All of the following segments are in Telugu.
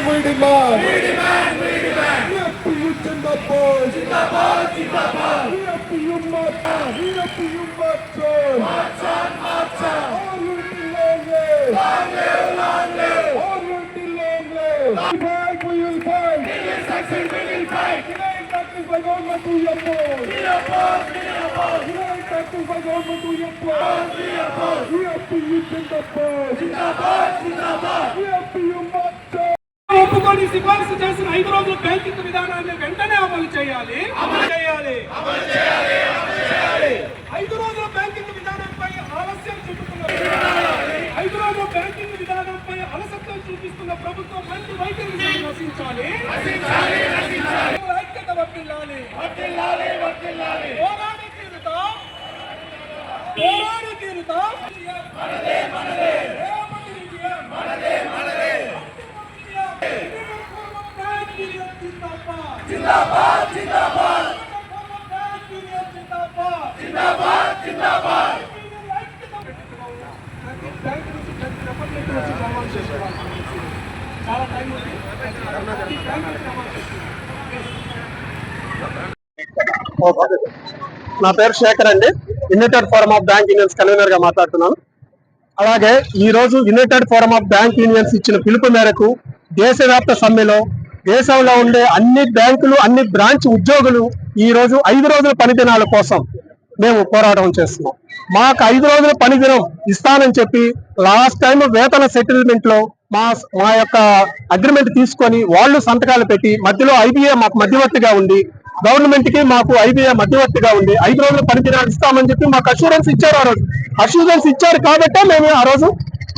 We demand. We demand. We demand. EFPU Zindabad. Zindabad. Zindabad. EFPU March. EFPU March. March on. March on. All will be long live. Long live. Long live. All will be long live. We fight. We will fight. We will succeed. We will fight. Denying practice by government to oppose. We oppose. We oppose. Denying practice by government to oppose. We oppose. EFPU Zindabad. Zindabad. Zindabad. EFPU March. ఒప్పుకొని సిఫార్సు చేసిన 5 రోజుల బ్యాంకింగ్ విధానాన్ని వెంటనే అమలు చేయాలి. 5 రోజుల బ్యాంకింగ్ విధానంపై ఆలస్యం చూపుతున్న 5 రోజుల బ్యాంకింగ్ విధానంపై అలసత్వం చూపిస్తున్న ప్రభుత్వం మంచి వైఖరిని నశించాలి. ఐక్యత వర్ధిల్లాలి. పోరాడి తీరుతాం. మనదే మనదే. Zindabad, Zindabad. Zindabad, Zindabad. నా పేరు శేఖర్ అండి. United forum of bank unions convener గా మాట్లాడుతున్నాను. అలాగే ఈ రోజు United forum of bank unions ఇచ్చిన పిలుపు మేరకు దేశవ్యాప్త సమ్మెలో దేశంలో ఉండే అన్ని బ్యాంకులు అన్ని బ్రాంచ్ ఉద్యోగులు ఈ రోజు 5 రోజుల పని దినాల కోసం మేము పోరాటం చేస్తున్నాం. మాకు 5 రోజుల పని దినం ఇస్తానని చెప్పి లాస్ట్ టైం వేతన సెటిల్మెంట్ లో మా యొక్క అగ్రిమెంట్ తీసుకొని వాళ్ళు సంతకాలు పెట్టి మధ్యలో ఐబీఏ మాకు మధ్యవర్తిగా ఉండి గవర్నమెంట్ కి మాకు ఐబీఏ మధ్యవర్తిగా ఉండి 5 రోజుల పని దినాలు ఇస్తామని చెప్పి మాకు అష్యూరెన్స్ ఇచ్చారు. ఆ రోజు అష్యూరెన్స్ ఇచ్చారు కాబట్టే మేము ఆ రోజు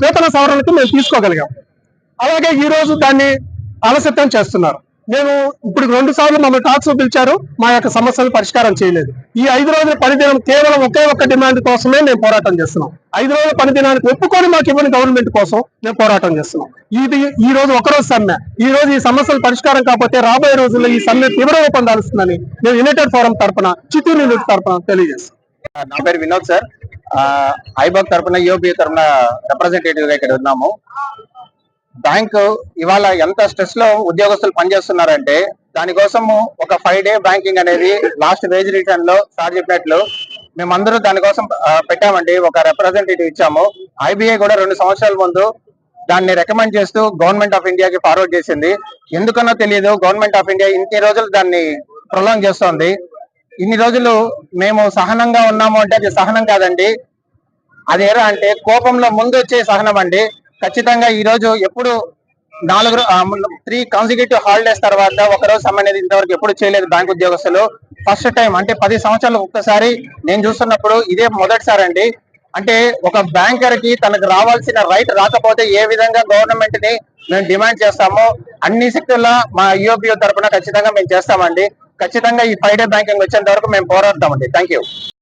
వేతన సవరణకి మేము తీసుకోగలిగాం. అలాగే ఈ రోజు దాన్ని ఆలస్యం చేస్తున్నారు. మేము ఇప్పుడు 2 సార్లు మమ్మల్ని టాక్స్ పిలిచారు, మా యొక్క సమస్యలు పరిష్కారం చేయలేదు. ఈ 5 రోజుల పనిదినం కేవలం ఒకే ఒక్క డిమాండ్ కోసమే మేము పోరాటం చేస్తున్నాం. 5 రోజుల పనిదినానికి ఒప్పుకొని మాకు ఇవ్వని గవర్నమెంట్ కోసం మేము పోరాటం చేస్తున్నాం. ఈ రోజు ఒకరోజు సమ్మె. ఈ రోజు ఈ సమస్యలు పరిష్కారం కాకపోతే రాబోయే రోజుల్లో ఈ సమ్మె తీవ్ర రూపం దాల్స్తుందని మేము యునైటెడ్ ఫోరం తరఫున చిత్తూరు యూనిట్ తరఫున తెలియజేస్తాం. నా పేరు వినోద్ సార్. ఐబాక్ తరఫున యూపీ తరఫున రిప్రజెంటేటివ్ గా ఇక్కడ ఉన్నాము. బ్యాంకు ఇవాళ ఎంత స్ట్రెస్ లో ఉద్యోగస్తులు పనిచేస్తున్నారంటే దానికోసము ఒక 5 డే బ్యాంకింగ్ అనేది లాస్ట్ వేజ్ రిటర్న్ లో సార్ చెప్పినట్లు మేమందరూ దానికోసం పెట్టామండి. ఒక రిప్రజెంటేటివ్ ఇచ్చాము. ఐబీఐ కూడా 2 సంవత్సరాల ముందు దాన్ని రికమెండ్ చేస్తూ గవర్నమెంట్ ఆఫ్ ఇండియాకి ఫార్వర్డ్ చేసింది. ఎందుకన్నా తెలియదు గవర్నమెంట్ ఆఫ్ ఇండియా ఇన్ని రోజులు దాన్ని ప్రొలాంగ్ చేస్తోంది. ఇన్ని రోజులు మేము సహనంగా ఉన్నాము అంటే అది సహనం కాదండి. అదేరా అంటే కోపంలో ముందు వచ్చే సహనం అండి. ఖచ్చితంగా ఈ రోజు ఎప్పుడు 3 కాన్సిక్యూటివ్ హాలిడేస్ తర్వాత ఒకరోజు సమ్మె అనేది ఇంతవరకు ఎప్పుడు చేయలేదు బ్యాంక్ ఉద్యోగస్తులు. ఫస్ట్ టైం అంటే 10 సంవత్సరాలకు ఒక్కసారి నేను చూస్తున్నప్పుడు ఇదే మొదటిసారి అండి. అంటే ఒక బ్యాంకర్ కి తనకు రావాల్సిన రైట్ రాకపోతే ఏ విధంగా గవర్నమెంట్ ని మేము డిమాండ్ చేస్తామో అన్ని శక్తుల్లో మా యూపీఓ తరఫున ఖచ్చితంగా మేము చేస్తామండి. ఖచ్చితంగా ఈ 5 డే బ్యాంకింగ్ వచ్చేంత వరకు మేము పోరాడతామండి. Thank you.